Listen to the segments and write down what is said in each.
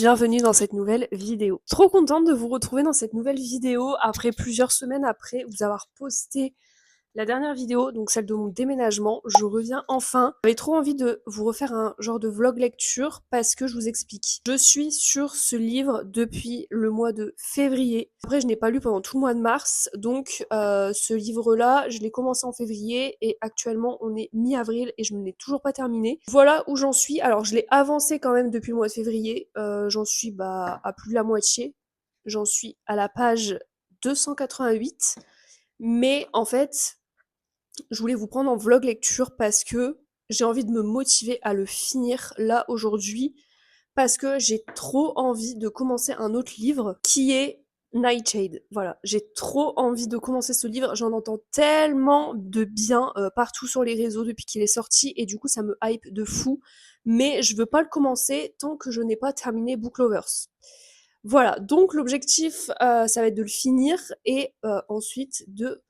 bienvenue dans cette nouvelle vidéo. Trop contente de vous retrouver dans cette nouvelle vidéo après plusieurs semaines après vous avoir posté la dernière vidéo, donc celle de mon déménagement. Je reviens enfin. J'avais trop envie de vous refaire un genre de vlog lecture parce que je vous explique. Je suis sur ce livre depuis le mois de février. Après, je n'ai pas lu pendant tout le mois de mars, donc ce livre-là, je l'ai commencé en février et actuellement on est mi-avril et je ne l'ai toujours pas terminé. Voilà où j'en suis. Alors, je l'ai avancé quand même depuis le mois de février. J'en suis à plus de la moitié. J'en suis à la page 288. Mais en fait, je voulais vous prendre en vlog lecture parce que j'ai envie de me motiver à le finir là aujourd'hui parce que j'ai trop envie de commencer un autre livre qui est Nightshade. Voilà, j'ai trop envie de commencer ce livre, j'en entends tellement de bien partout sur les réseaux depuis qu'il est sorti et du coup ça me hype de fou, mais je veux pas le commencer tant que je n'ai pas terminé Book Lovers. Voilà, donc l'objectif ça va être de le finir et ensuite de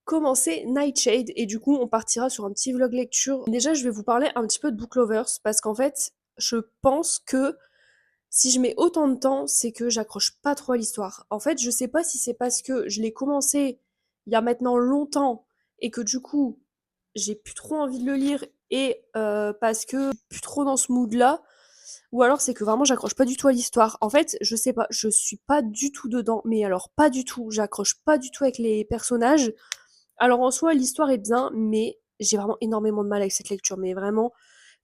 commencer Nightshade et du coup on partira sur un petit vlog lecture. Déjà je vais vous parler un petit peu de Book Lovers parce qu'en fait je pense que si je mets autant de temps c'est que j'accroche pas trop à l'histoire. En fait je sais pas si c'est parce que je l'ai commencé il y a maintenant longtemps et que du coup j'ai plus trop envie de le lire et parce que je suis plus trop dans ce mood là ou alors c'est que vraiment j'accroche pas du tout à l'histoire. En fait je sais pas, je suis pas du tout dedans mais alors pas du tout, j'accroche pas du tout avec les personnages. Alors en soi, l'histoire est bien, mais j'ai vraiment énormément de mal avec cette lecture. Mais vraiment,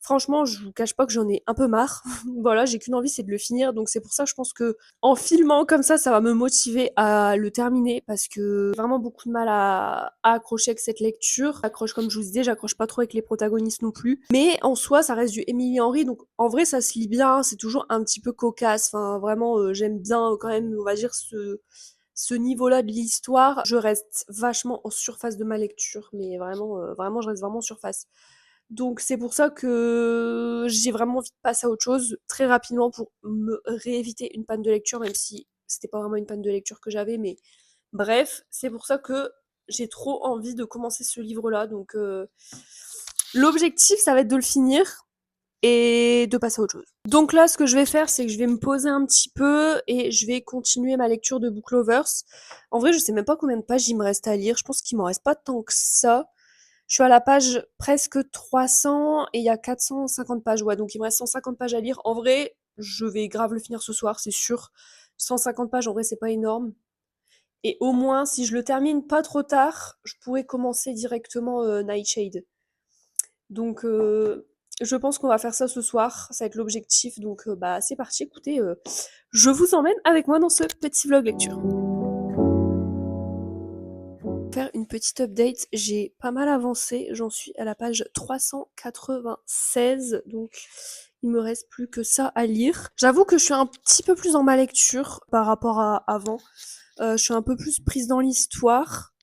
franchement, je vous cache pas que j'en ai un peu marre. Voilà, j'ai qu'une envie, c'est de le finir. Donc c'est pour ça, je pense que en filmant comme ça va me motiver à le terminer parce que j'ai vraiment beaucoup de mal à accrocher avec cette lecture. J'accroche, comme je vous disais, j'accroche pas trop avec les protagonistes non plus. Mais en soi, ça reste du Emily Henry, donc en vrai, ça se lit bien. C'est toujours un petit peu cocasse. Enfin, vraiment, j'aime bien quand même, on va dire ce niveau-là de l'histoire, je reste vachement en surface de ma lecture, mais vraiment, vraiment, je reste vraiment en surface. Donc c'est pour ça que j'ai vraiment envie de passer à autre chose très rapidement pour me rééviter une panne de lecture, même si c'était pas vraiment une panne de lecture que j'avais, mais bref, c'est pour ça que j'ai trop envie de commencer ce livre-là. Donc l'objectif, ça va être de le finir et de passer à autre chose. Donc là, ce que je vais faire, c'est que je vais me poser un petit peu et je vais continuer ma lecture de Book Lovers. En vrai, je sais même pas combien de pages il me reste à lire. Je pense qu'il m'en reste pas tant que ça. Je suis à la page presque 300 et il y a 450 pages. Ouais, donc il me reste 150 pages à lire. En vrai, je vais grave le finir ce soir, c'est sûr. 150 pages, en vrai, c'est pas énorme. Et au moins, si je le termine pas trop tard, je pourrais commencer directement Nightshade. Donc, je pense qu'on va faire ça ce soir, ça va être l'objectif, donc bah c'est parti, écoutez, je vous emmène avec moi dans ce petit vlog lecture. Faire une petite update, j'ai pas mal avancé, j'en suis à la page 396, donc il me reste plus que ça à lire. J'avoue que je suis un petit peu plus dans ma lecture par rapport à avant, je suis un peu plus prise dans l'histoire,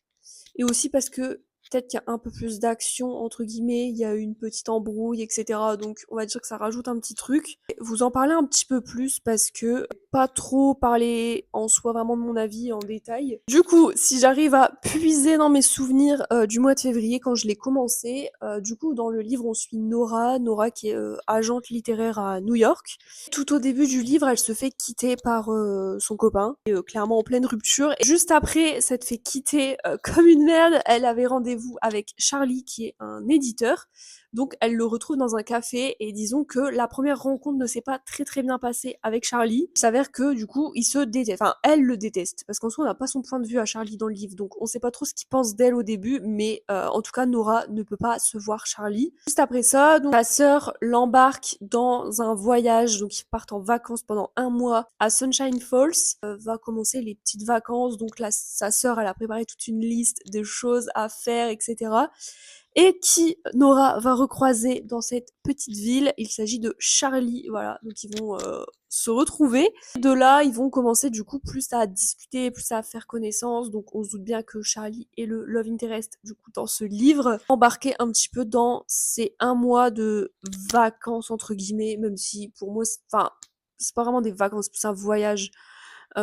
et aussi parce que peut-être qu'il y a un peu plus d'action, entre guillemets, il y a eu une petite embrouille, etc. Donc on va dire que ça rajoute un petit truc. Vous en parler un petit peu plus parce que pas trop parler en soi vraiment de mon avis en détail. Du coup, si j'arrive à puiser dans mes souvenirs du mois de février quand je l'ai commencé, du coup dans le livre on suit Nora qui est agente littéraire à New York. Tout au début du livre, elle se fait quitter par son copain, et, clairement en pleine rupture. Et juste après s'être fait quitter comme une merde, elle avait rendez-vous avec Charlie qui est un éditeur. Donc elle le retrouve dans un café et disons que la première rencontre ne s'est pas très très bien passée avec Charlie. Il s'avère que du coup il se déteste, enfin elle le déteste parce qu'en soi on n'a pas son point de vue à Charlie dans le livre, donc on sait pas trop ce qu'il pense d'elle au début, mais en tout cas Nora ne peut pas se voir Charlie. Juste après ça, donc sa sœur l'embarque dans un voyage, donc ils partent en vacances pendant un mois à Sunshine Falls. Va commencer les petites vacances, donc là sa sœur elle a préparé toute une liste de choses à faire, etc. Et qui Nora va recroiser dans cette petite ville. Il s'agit de Charlie, voilà, donc ils vont se retrouver. De là, ils vont commencer du coup plus à discuter, plus à faire connaissance, donc on se doute bien que Charlie est le love interest du coup dans ce livre. Embarqué un petit peu dans ces un mois de vacances entre guillemets, même si pour moi, enfin, c'est pas vraiment des vacances, c'est plus un voyage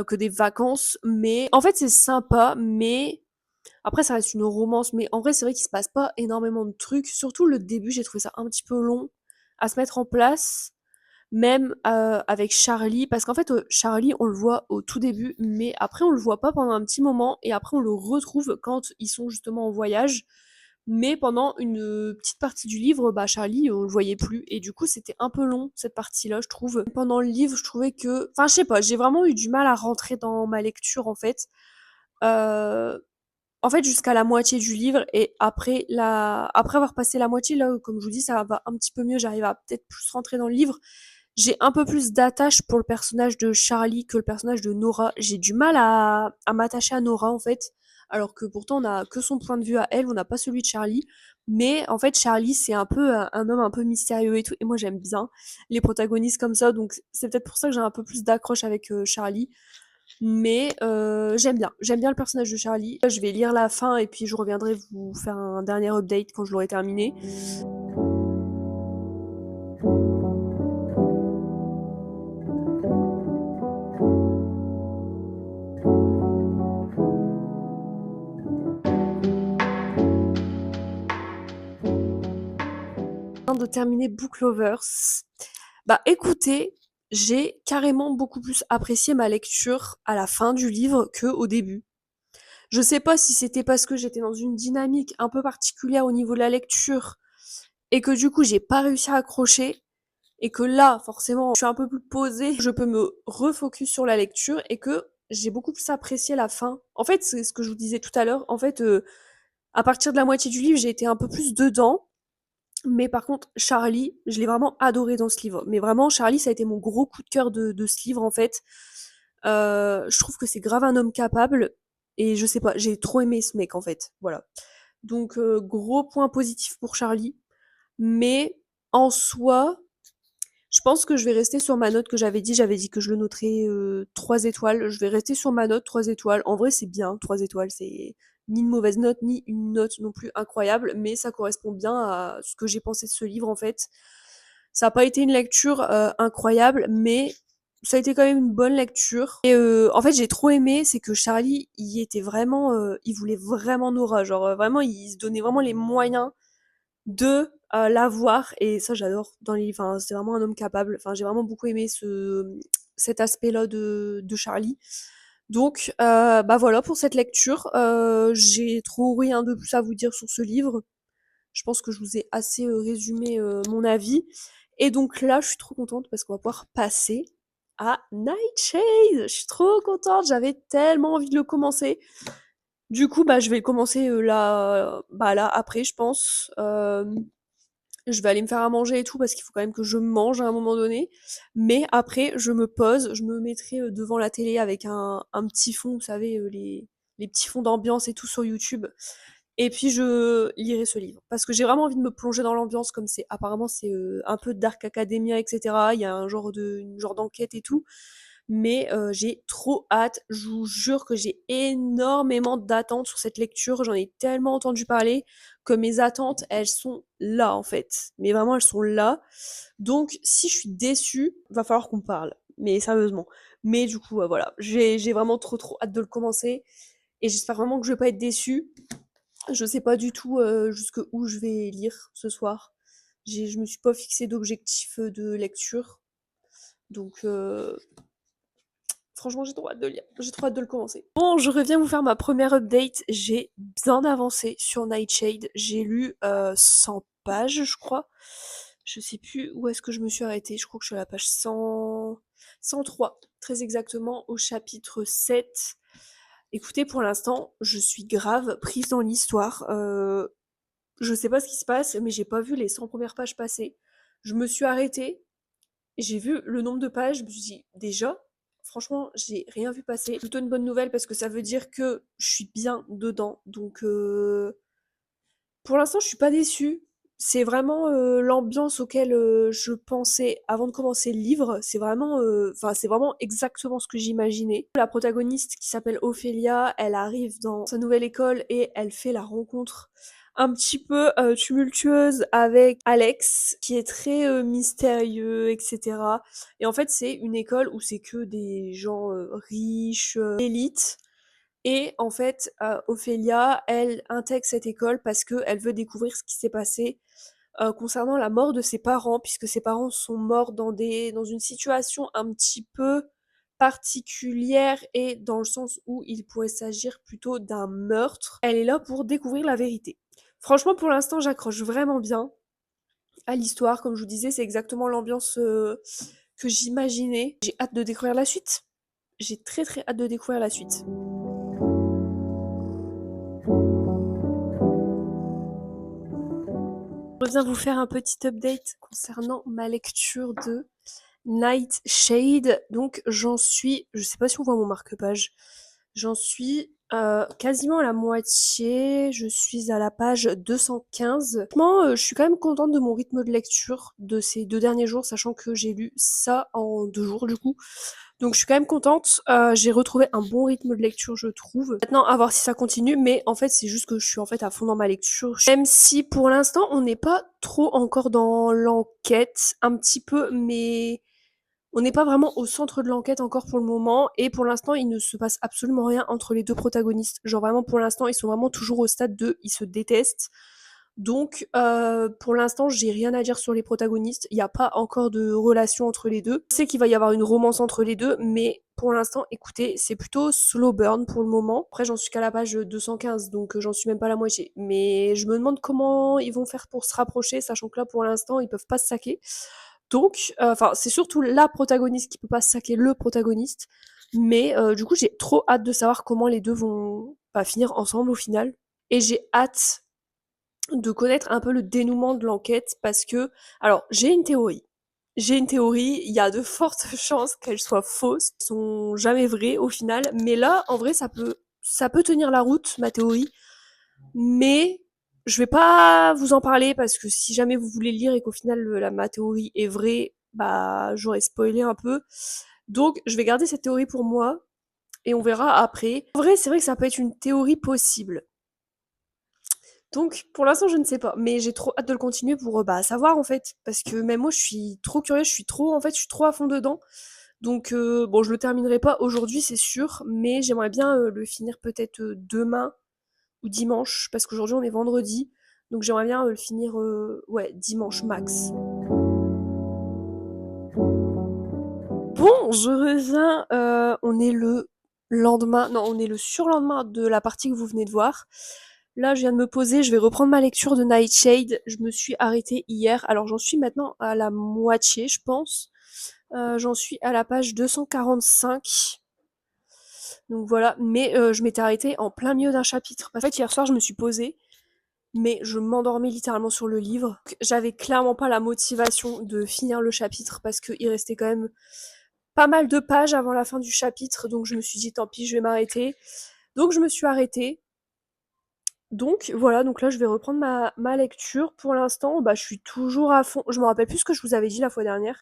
que des vacances, mais en fait c'est sympa, mais après, ça reste une romance, mais en vrai, c'est vrai qu'il se passe pas énormément de trucs. Surtout le début, j'ai trouvé ça un petit peu long à se mettre en place. même avec Charlie, parce qu'en fait, Charlie, on le voit au tout début, mais après on le voit pas pendant un petit moment, et après on le retrouve quand ils sont justement en voyage. Mais pendant une petite partie du livre, bah Charlie, on le voyait plus, et du coup c'était un peu long cette partie-là, je trouve. Pendant le livre, je trouvais que, enfin je sais pas, j'ai vraiment eu du mal à rentrer dans ma lecture en fait. Euh, En fait, jusqu'à la moitié du livre, et après avoir passé la moitié, là, comme je vous dis, ça va un petit peu mieux, j'arrive à peut-être plus rentrer dans le livre. J'ai un peu plus d'attache pour le personnage de Charlie que le personnage de Nora. J'ai du mal à m'attacher à Nora, en fait. Alors que pourtant, on a que son point de vue à elle, on n'a pas celui de Charlie. Mais en fait, Charlie, c'est un peu un homme un peu mystérieux et tout. Et moi, j'aime bien les protagonistes comme ça. Donc, c'est peut-être pour ça que j'ai un peu plus d'accroche avec Charlie. Mais j'aime bien le personnage de Charlie. Je vais lire la fin et puis je reviendrai vous faire un dernier update quand je l'aurai terminé. De terminer Book Lovers. Bah écoutez, j'ai carrément beaucoup plus apprécié ma lecture à la fin du livre que au début. Je sais pas si c'était parce que j'étais dans une dynamique un peu particulière au niveau de la lecture et que du coup j'ai pas réussi à accrocher, et que là forcément je suis un peu plus posée, je peux me refocus sur la lecture et que j'ai beaucoup plus apprécié la fin. En fait, c'est ce que je vous disais tout à l'heure. En fait, à partir de la moitié du livre, j'ai été un peu plus dedans. Mais par contre, Charlie, je l'ai vraiment adoré dans ce livre. Mais vraiment, Charlie, ça a été mon gros coup de cœur de ce livre, en fait. Je trouve que c'est grave un homme capable. Et je sais pas, j'ai trop aimé ce mec, en fait. Voilà. Donc, gros point positif pour Charlie. Mais en soi, je pense que je vais rester sur ma note que j'avais dit. J'avais dit que je le noterais 3 étoiles. Je vais rester sur ma note 3 étoiles. En vrai, c'est bien, 3 étoiles. C'est ni une mauvaise note, ni une note non plus incroyable, mais ça correspond bien à ce que j'ai pensé de ce livre, en fait. Ça n'a pas été une lecture incroyable, mais ça a été quand même une bonne lecture. Et en fait, j'ai trop aimé, c'est que Charlie, il était vraiment, il voulait vraiment Nora. Genre, vraiment, il se donnait vraiment les moyens de l'avoir, et ça j'adore dans les livres. Enfin, c'est vraiment un homme capable. Enfin, j'ai vraiment beaucoup aimé cet aspect-là de Charlie. Donc bah voilà pour cette lecture. J'ai trop rien de plus à vous dire sur ce livre. Je pense que je vous ai assez résumé mon avis. Et donc là, je suis trop contente parce qu'on va pouvoir passer à Nightshade. Je suis trop contente, j'avais tellement envie de le commencer. Du coup, bah, je vais le commencer là, bah, là après, je pense. Je vais aller me faire à manger et tout parce qu'il faut quand même que je mange à un moment donné. Mais après, je me pose, je me mettrai devant la télé avec un petit fond, vous savez, les petits fonds d'ambiance et tout sur YouTube. Et puis je lirai ce livre. Parce que j'ai vraiment envie de me plonger dans l'ambiance, comme c'est apparemment c'est un peu Dark Academia, etc. Il y a une genre d'enquête et tout. Mais j'ai trop hâte. Je vous jure que j'ai énormément d'attentes sur cette lecture. J'en ai tellement entendu parler que mes attentes, elles sont là en fait. Mais vraiment, elles sont là. Donc, si je suis déçue, va falloir qu'on parle. Mais sérieusement. Mais du coup, voilà. J'ai vraiment trop hâte de le commencer. Et j'espère vraiment que je vais pas être déçue. Je sais pas du tout jusque où je vais lire ce soir. Je me suis pas fixé d'objectif de lecture. Donc, franchement, j'ai trop hâte de lire. J'ai trop hâte de le commencer. Bon, je reviens vous faire ma première update. J'ai bien avancé sur Nightshade. J'ai lu 100 pages, je crois. Je sais plus où est-ce que je me suis arrêtée. Je crois que je suis à la page 103, très exactement, au chapitre 7. Écoutez, pour l'instant, je suis grave prise dans l'histoire. Je sais pas ce qui se passe, mais j'ai pas vu les 100 premières pages passer. Je me suis arrêtée, j'ai vu le nombre de pages, je me suis dit, déjà, franchement, j'ai rien vu passer. Plutôt une bonne nouvelle parce que ça veut dire que je suis bien dedans. Donc, pour l'instant, je suis pas déçue. C'est vraiment l'ambiance auquel je pensais avant de commencer le livre. C'est vraiment exactement ce que j'imaginais. La protagoniste qui s'appelle Ophélia, elle arrive dans sa nouvelle école et elle fait la rencontre un petit peu tumultueuse avec Alex, qui est très mystérieux, etc. Et en fait, c'est une école où c'est que des gens riches, élites. Et en fait, Ophélia, elle intègre cette école parce qu'elle veut découvrir ce qui s'est passé concernant la mort de ses parents, puisque ses parents sont morts dans une situation un petit peu particulière et dans le sens où il pourrait s'agir plutôt d'un meurtre. Elle est là pour découvrir la vérité. Franchement, pour l'instant, j'accroche vraiment bien à l'histoire. Comme je vous disais, c'est exactement l'ambiance que j'imaginais. J'ai hâte de découvrir la suite. J'ai très très hâte de découvrir la suite. Je reviens vous faire un petit update concernant ma lecture de Nightshade. Donc j'en suis, je sais pas si on voit mon marque-page, j'en suis quasiment à la moitié, je suis à la page 215. Franchement, je suis quand même contente de mon rythme de lecture de ces 2 derniers jours, sachant que j'ai lu ça en 2 jours du coup. Donc je suis quand même contente, j'ai retrouvé un bon rythme de lecture je trouve. Maintenant à voir si ça continue, mais en fait c'est juste que je suis en fait à fond dans ma lecture. Même si pour l'instant on n'est pas trop encore dans l'enquête, un petit peu, mais on n'est pas vraiment au centre de l'enquête encore pour le moment, et pour l'instant il ne se passe absolument rien entre les deux protagonistes. Genre vraiment pour l'instant ils sont vraiment toujours au stade de ils se détestent. Donc pour l'instant j'ai rien à dire sur les protagonistes, il n'y a pas encore de relation entre les deux. Je sais qu'il va y avoir une romance entre les deux, mais pour l'instant écoutez c'est plutôt slow burn pour le moment. Après j'en suis qu'à la page 215 donc j'en suis même pas à la moitié. Mais je me demande comment ils vont faire pour se rapprocher, sachant que là pour l'instant ils peuvent pas se saquer. Donc enfin c'est surtout la protagoniste qui peut pas se saquer le protagoniste. Mais du coup j'ai trop hâte de savoir comment les deux vont finir ensemble au final. Et j'ai hâte de connaître un peu le dénouement de l'enquête parce que, alors, j'ai une théorie. J'ai une théorie, il y a de fortes chances qu'elle soit fausse, elles sont jamais vraies au final, mais là, en vrai, ça peut tenir la route, ma théorie, mais je vais pas vous en parler parce que si jamais vous voulez lire et qu'au final, ma théorie est vraie, bah, j'aurais spoilé un peu. Donc, je vais garder cette théorie pour moi et on verra après. En vrai, c'est vrai que ça peut être une théorie possible. Donc, pour l'instant, je ne sais pas, mais j'ai trop hâte de le continuer pour savoir en fait, parce que même moi, je suis trop curieuse, je suis trop à fond dedans. Donc, bon, je le terminerai pas aujourd'hui, c'est sûr, mais j'aimerais bien le finir peut-être demain ou dimanche, parce qu'aujourd'hui on est vendredi, donc j'aimerais bien le finir, ouais, dimanche max. Bon, je reviens, on est le lendemain, non, on est le surlendemain de la partie que vous venez de voir. Là, je viens de me poser, je vais reprendre ma lecture de Nightshade. Je me suis arrêtée hier, alors j'en suis maintenant à la moitié, je pense. J'en suis à la page 245. Donc voilà, mais je m'étais arrêtée en plein milieu d'un chapitre. En fait, hier soir, je me suis posée, mais je m'endormais littéralement sur le livre. J'avais clairement pas la motivation de finir le chapitre parce qu'il restait quand même pas mal de pages avant la fin du chapitre, donc je me suis dit tant pis, je vais m'arrêter. Donc je me suis arrêtée. Donc voilà, donc là je vais reprendre ma lecture. Pour l'instant, je suis toujours à fond. Je me rappelle plus ce que je vous avais dit la fois dernière,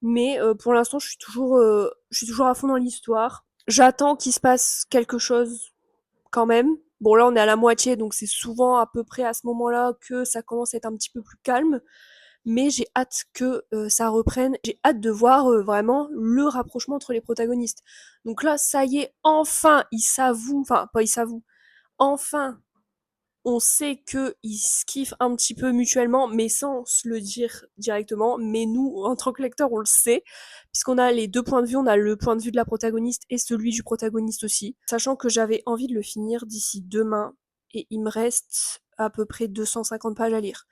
mais pour l'instant je suis toujours à fond dans l'histoire. J'attends qu'il se passe quelque chose quand même. Bon là on est à la moitié, donc c'est souvent à peu près à ce moment-là que ça commence à être un petit peu plus calme. Mais j'ai hâte que ça reprenne. J'ai hâte de voir vraiment le rapprochement entre les protagonistes. Donc là, ça y est, enfin, ils s'avouent, enfin, pas ils s'avouent, enfin, on sait qu'ils se kiffent un petit peu mutuellement, mais sans se le dire directement. Mais nous, en tant que lecteurs, on le sait, puisqu'on a les deux points de vue, on a le point de vue de la protagoniste et celui du protagoniste aussi. Sachant que j'avais envie de le finir d'ici demain, et il me reste à peu près 250 pages à lire.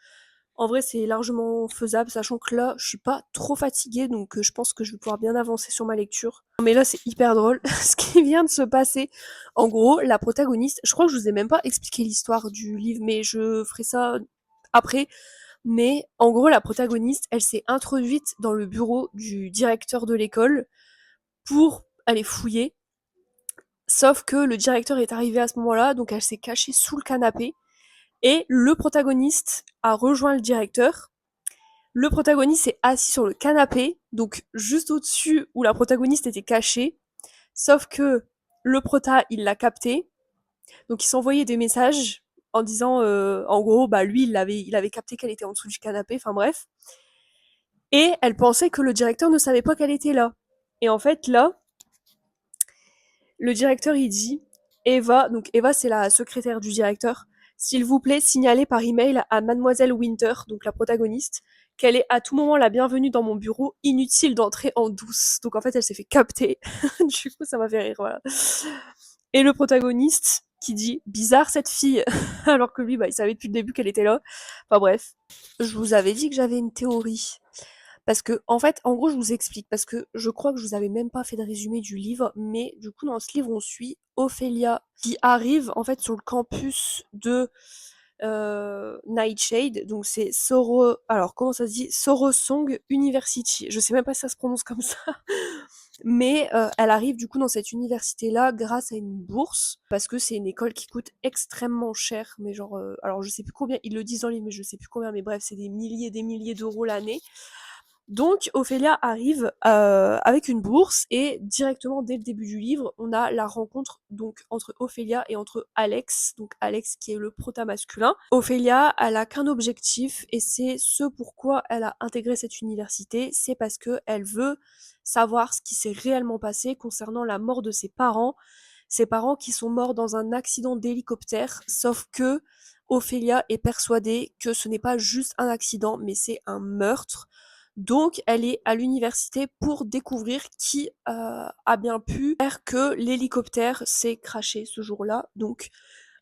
En vrai, c'est largement faisable, sachant que là, je suis pas trop fatiguée, donc je pense que je vais pouvoir bien avancer sur ma lecture. Mais là, c'est hyper drôle ce qui vient de se passer. En gros, la protagoniste, je crois que je vous ai même pas expliqué l'histoire du livre, mais je ferai ça après. Mais en gros, la protagoniste, elle s'est introduite dans le bureau du directeur de l'école pour aller fouiller. Sauf que le directeur est arrivé à ce moment-là, donc elle s'est cachée sous le canapé. Et le protagoniste a rejoint le directeur. Le protagoniste est assis sur le canapé, donc juste au-dessus où la protagoniste était cachée. Sauf que le prota, il l'a capté. Donc il s'envoyait des messages en disant, en gros, lui, il avait capté qu'elle était en dessous du canapé, enfin bref. Et elle pensait que le directeur ne savait pas qu'elle était là. Et en fait, là, le directeur, il dit, Eva, donc Eva, c'est la secrétaire du directeur, S'il vous plaît, signalez par email à Mademoiselle Winter, donc la protagoniste, qu'elle est à tout moment la bienvenue dans mon bureau, inutile d'entrer en douce. Donc en fait, elle s'est fait capter. Du coup, ça m'a fait rire, voilà. Et le protagoniste qui dit bizarre cette fille, alors que lui, bah, il savait depuis le début qu'elle était là. Enfin bref, je vous avais dit que j'avais une théorie. Parce que, en fait, en gros, je vous explique. Parce que je crois que je vous avais même pas fait de résumé du livre. Mais du coup, dans ce livre, on suit Ophélia qui arrive, en fait, sur le campus de Nightshade. Donc, c'est Soro. Alors, comment ça se dit? Sorosong University. Je sais même pas si ça se prononce comme ça. Mais elle arrive du coup dans cette université-là grâce à une bourse, parce que c'est une école qui coûte extrêmement cher, mais genre, alors je sais plus combien, ils le disent dans le livre, mais je sais plus combien, mais bref, c'est des milliers d'euros l'année. Donc Ophélia arrive avec une bourse et directement dès le début du livre, on a la rencontre donc entre Ophélia et entre Alex, donc Alex qui est le prota masculin. Ophélia, elle a qu'un objectif et c'est ce pourquoi elle a intégré cette université, c'est parce que elle veut savoir ce qui s'est réellement passé concernant la mort de ses parents qui sont morts dans un accident d'hélicoptère, sauf que Ophélia est persuadée que ce n'est pas juste un accident, mais c'est un meurtre. Donc, elle est à l'université pour découvrir qui a bien pu faire que l'hélicoptère s'est crashé ce jour-là. Donc,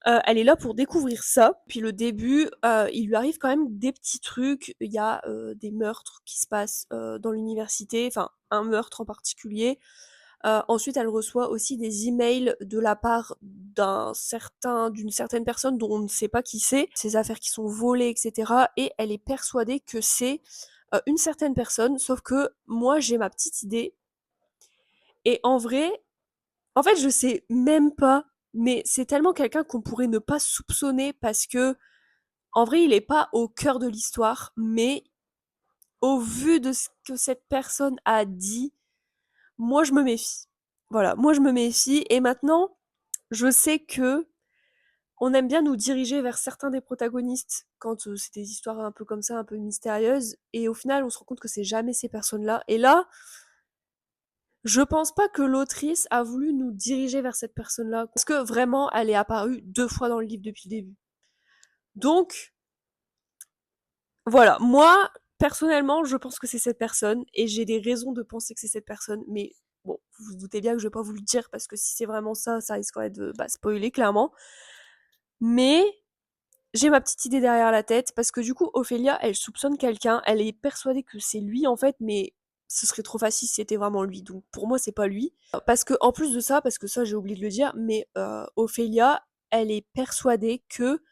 elle est là pour découvrir ça. Puis le début, il lui arrive quand même des petits trucs. Il y a des meurtres qui se passent dans l'université, enfin un meurtre en particulier. Ensuite, elle reçoit aussi des emails de la part d'une certaine personne dont on ne sait pas qui c'est, ses affaires qui sont volées, etc. Et elle est persuadée que c'est une certaine personne, sauf que moi j'ai ma petite idée. Et en vrai, en fait, je sais même pas, mais c'est tellement quelqu'un qu'on pourrait ne pas soupçonner parce que, en vrai, il est pas au cœur de l'histoire, mais au vu de ce que cette personne a dit, moi je me méfie. Voilà, moi je me méfie et maintenant, je sais que on aime bien nous diriger vers certains des protagonistes quand c'est des histoires un peu comme ça, un peu mystérieuses, et au final on se rend compte que c'est jamais ces personnes-là. Et là, je pense pas que l'autrice a voulu nous diriger vers cette personne-là, parce que vraiment elle est apparue 2 fois dans le livre depuis le début. Donc, voilà, moi, personnellement, je pense que c'est cette personne, et j'ai des raisons de penser que c'est cette personne, mais bon, vous vous doutez bien que je vais pas vous le dire, parce que si c'est vraiment ça, ça risquerait de spoiler, clairement. Mais j'ai ma petite idée derrière la tête, parce que du coup, Ophélia, elle soupçonne quelqu'un, elle est persuadée que c'est lui, en fait, mais ce serait trop facile si c'était vraiment lui, donc pour moi, c'est pas lui. Parce que, en plus de ça, parce que ça, j'ai oublié de le dire, mais Ophélia, elle est persuadée que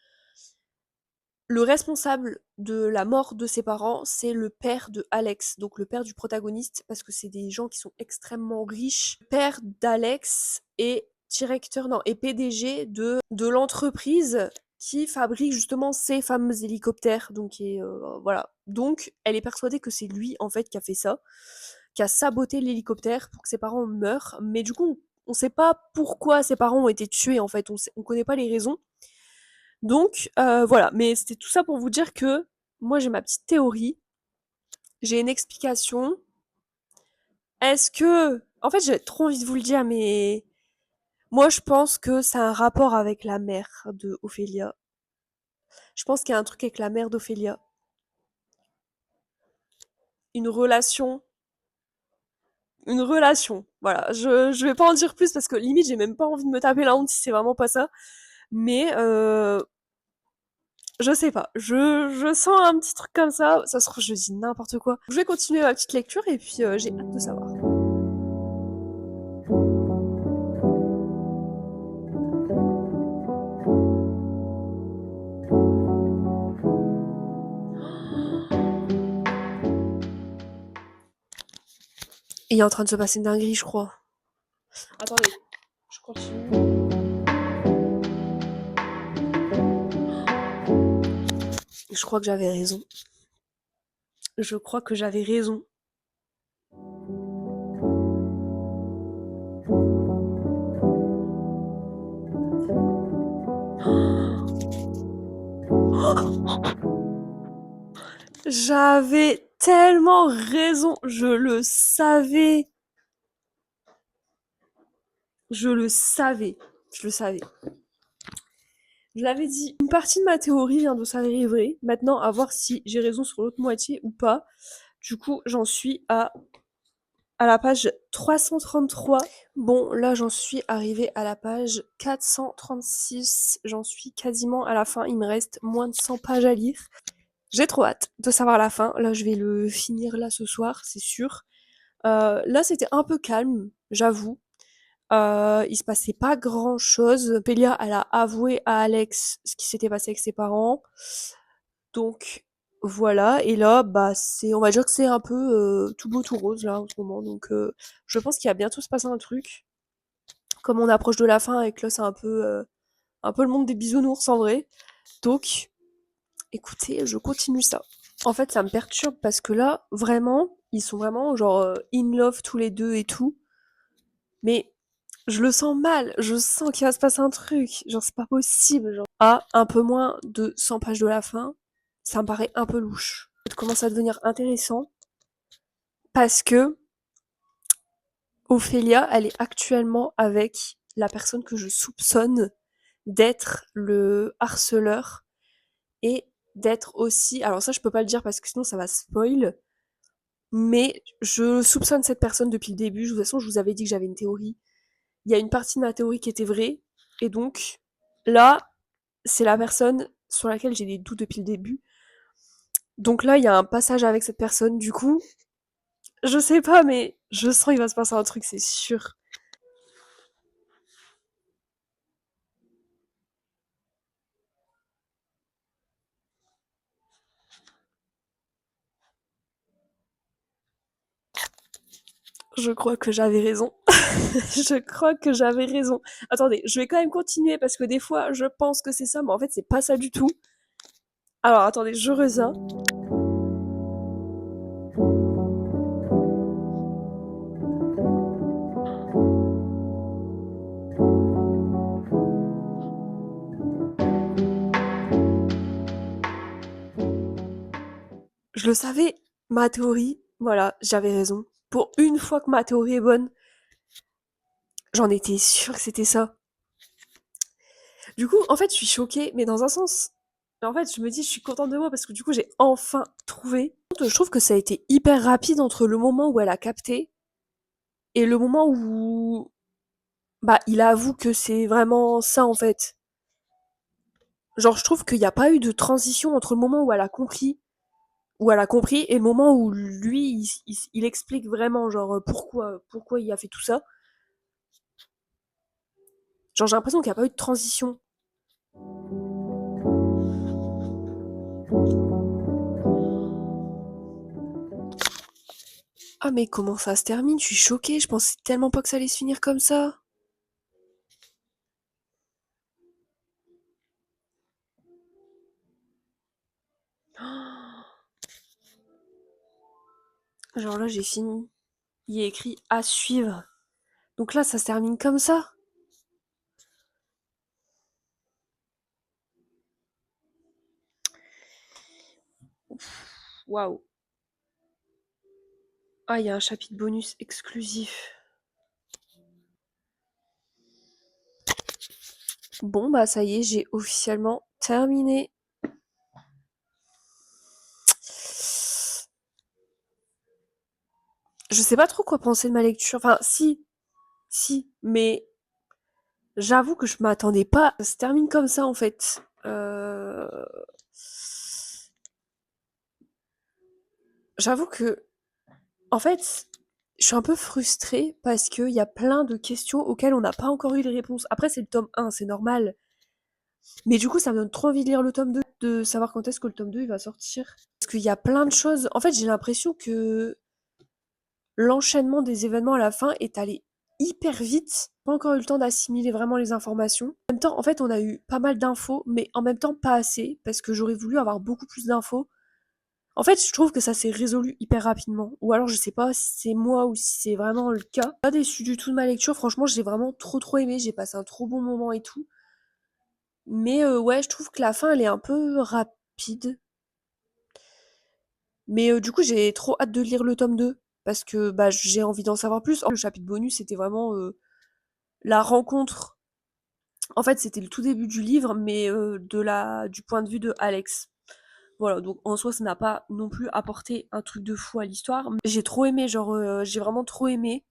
le responsable de la mort de ses parents, c'est le père de Alex, donc le père du protagoniste, parce que c'est des gens qui sont extrêmement riches. Le père d'Alex est directeur, non, est PDG de l'entreprise qui fabrique justement ces fameux hélicoptères. Donc, voilà. Donc, elle est persuadée que c'est lui, en fait, qui a fait ça, qui a saboté l'hélicoptère pour que ses parents meurent. Mais du coup, on sait pas pourquoi ses parents ont été tués, en fait. On connaît pas les raisons. Donc voilà, mais c'était tout ça pour vous dire que moi j'ai ma petite théorie, j'ai une explication. Est-ce que... En fait j'ai trop envie de vous le dire, mais moi je pense que ça a un rapport avec la mère de Ophélia. Je pense qu'il y a un truc avec la mère d'Ophélia. Une relation. Une relation. Voilà, je vais pas en dire plus parce que limite j'ai même pas envie de me taper la honte si c'est vraiment pas ça. Mais je sais pas, je sens un petit truc comme ça se trouve je dis n'importe quoi. Je vais continuer ma petite lecture et puis j'ai hâte de savoir. Il est en train de se passer une dinguerie, je crois. Attendez, je continue. Je crois que j'avais raison. Je crois que j'avais raison. J'avais tellement raison. Je le savais. Je le savais. Je le savais. Je l'avais dit, une partie de ma théorie vient de s'avérer vraie. Maintenant, à voir si j'ai raison sur l'autre moitié ou pas. Du coup, j'en suis à la page 333. Bon, là, j'en suis arrivée à la page 436. J'en suis quasiment à la fin. Il me reste moins de 100 pages à lire. J'ai trop hâte de savoir la fin. Là, je vais le finir là ce soir, c'est sûr. Là, c'était un peu calme, j'avoue. Il se passait pas grand-chose. Pelia, elle a avoué à Alex ce qui s'était passé avec ses parents. Donc voilà, et là, bah c'est, on va dire que c'est un peu tout beau tout rose là en ce moment. Donc je pense qu'il va bientôt se passer un truc. Comme on approche de la fin et que là c'est un peu le monde des bisounours en vrai. Donc écoutez, je continue ça. En fait, ça me perturbe parce que là, vraiment, ils sont vraiment genre in love tous les deux et tout. Mais je le sens mal, je sens qu'il va se passer un truc. Genre, c'est pas possible. Genre, à un peu moins de 100 pages de la fin, ça me paraît un peu louche. Ça commence à devenir intéressant parce que Ophélia, elle est actuellement avec la personne que je soupçonne d'être le harceleur et d'être aussi. Alors, ça, je peux pas le dire parce que sinon, ça va spoil. Mais je soupçonne cette personne depuis le début. De toute façon, je vous avais dit que j'avais une théorie. Il y a une partie de ma théorie qui était vraie. Et donc, là, c'est la personne sur laquelle j'ai des doutes depuis le début. Donc là, il y a un passage avec cette personne. Du coup, je sais pas, mais je sens qu'il va se passer un truc, c'est sûr. Je crois que j'avais raison. Je crois que j'avais raison. Attendez, je vais quand même continuer parce que des fois, je pense que c'est ça, mais en fait, c'est pas ça du tout. Alors, attendez, je reviens. Je le savais, ma théorie, voilà, j'avais raison. Pour une fois que ma théorie est bonne, j'en étais sûre que c'était ça. Du coup, en fait, je suis choquée, mais dans un sens, en fait, je me dis, je suis contente de moi parce que du coup, j'ai enfin trouvé. Je trouve que ça a été hyper rapide entre le moment où elle a capté et le moment où, bah, il avoue que c'est vraiment ça, en fait. Genre, je trouve qu'il n'y a pas eu de transition entre le moment où elle a compris, et le moment où lui, il explique vraiment, genre, pourquoi il a fait tout ça. Genre, j'ai l'impression qu'il n'y a pas eu de transition. Ah, mais comment ça se termine? Je suis choquée, je pensais tellement pas que ça allait se finir comme ça. Genre là, j'ai fini. Il est écrit à suivre. Donc là, ça se termine comme ça. Waouh. Ah, il y a un chapitre bonus exclusif. Bon, bah ça y est, j'ai officiellement terminé. Je sais pas trop quoi penser de ma lecture. Enfin, si, mais j'avoue que je m'attendais pas. Ça se termine comme ça en fait. J'avoue que, en fait, je suis un peu frustrée parce qu'il y a plein de questions auxquelles on n'a pas encore eu les réponses. Après, c'est le tome 1, c'est normal. Mais du coup, ça me donne trop envie de lire le tome 2, de savoir quand est-ce que le tome 2 il va sortir. Parce qu'il y a plein de choses. En fait, j'ai l'impression que l'enchaînement des événements à la fin est allé hyper vite. Pas encore eu le temps d'assimiler vraiment les informations. En même temps, en fait, on a eu pas mal d'infos, mais en même temps pas assez, parce que j'aurais voulu avoir beaucoup plus d'infos. En fait, je trouve que ça s'est résolu hyper rapidement. Ou alors, je sais pas si c'est moi ou si c'est vraiment le cas. Pas déçu du tout de ma lecture. Franchement, j'ai vraiment trop aimé. J'ai passé un trop bon moment et tout. Mais ouais, je trouve que la fin, elle est un peu rapide. Mais du coup, j'ai trop hâte de lire le tome 2 parce que bah, j'ai envie d'en savoir plus. Le chapitre bonus, c'était vraiment la rencontre En fait, c'était le tout début du livre, mais du point de vue de Alex. Voilà, donc en soi, ça n'a pas non plus apporté un truc de fou à l'histoire. J'ai trop aimé, genre, j'ai vraiment trop aimé.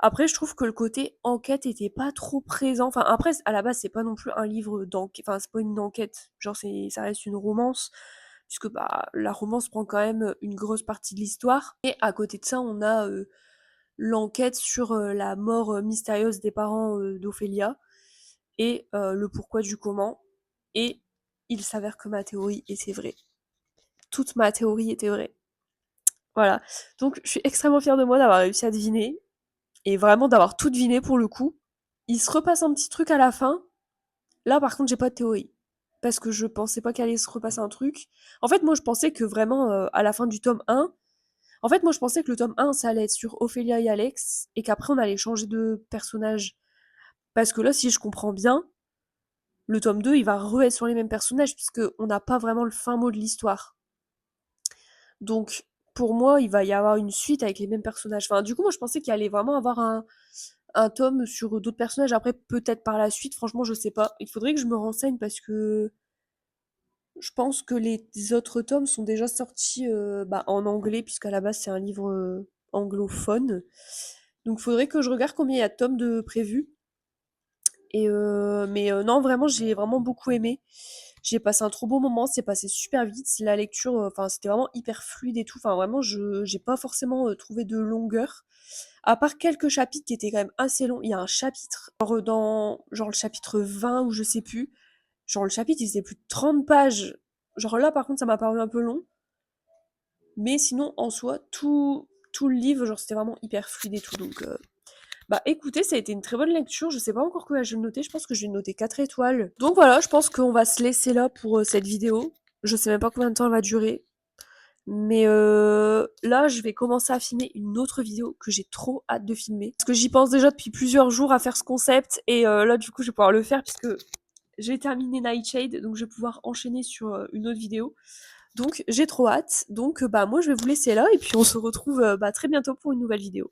Après, je trouve que le côté enquête était pas trop présent. Enfin, après, à la base, c'est pas non plus un livre d'enquête. Enfin, c'est pas une enquête. Genre, ça reste une romance. Puisque bah, la romance prend quand même une grosse partie de l'histoire. Et à côté de ça, on a l'enquête sur la mort mystérieuse des parents d'Ophélia et le pourquoi du comment. Et il s'avère que ma théorie était vraie. Toute ma théorie était vraie. Voilà. Donc, je suis extrêmement fière de moi d'avoir réussi à deviner. Et vraiment d'avoir tout deviné pour le coup. Il se repasse un petit truc à la fin. Là, par contre, j'ai pas de théorie. Parce que je pensais pas qu'il allait se repasser un truc. En fait, moi, je pensais que vraiment, à la fin du tome 1, en fait, moi, je pensais que le tome 1, ça allait être sur Ophélia et Alex, et qu'après, on allait changer de personnage. Parce que là, si je comprends bien, le tome 2, il va re-être sur les mêmes personnages, puisque on n'a pas vraiment le fin mot de l'histoire. Donc, pour moi, il va y avoir une suite avec les mêmes personnages. Enfin, du coup, moi, je pensais qu'il allait vraiment avoir un tome sur d'autres personnages. Après, peut-être par la suite, franchement, je sais pas. Il faudrait que je me renseigne parce que je pense que les autres tomes sont déjà sortis bah, en anglais, puisqu'à la base, c'est un livre anglophone. Donc, il faudrait que je regarde combien il y a de tomes de prévus. Mais non, vraiment, j'ai vraiment beaucoup aimé. J'ai passé un trop beau moment, c'est passé super vite. La lecture, enfin, c'était vraiment hyper fluide et tout. Enfin, vraiment, je j'ai pas forcément trouvé de longueur. À part quelques chapitres qui étaient quand même assez longs. Il y a un chapitre, genre dans genre le chapitre 20 ou je sais plus. Genre le chapitre, il faisait plus de 30 pages. Genre là, par contre, ça m'a paru un peu long. Mais sinon, en soi, tout le livre, genre, c'était vraiment hyper fluide et tout. Donc, bah écoutez, ça a été une très bonne lecture. Je sais pas encore combien je vais le noter. Je pense que je vais noter 4 étoiles. Donc voilà, je pense qu'on va se laisser là pour cette vidéo. Je sais même pas combien de temps elle va durer. Mais là, je vais commencer à filmer une autre vidéo que j'ai trop hâte de filmer. Parce que j'y pense déjà depuis plusieurs jours à faire ce concept. Et là, du coup, je vais pouvoir le faire puisque j'ai terminé Nightshade. Donc, je vais pouvoir enchaîner sur une autre vidéo. Donc, j'ai trop hâte. Donc, bah, moi, je vais vous laisser là. Et puis, on se retrouve bah, très bientôt pour une nouvelle vidéo.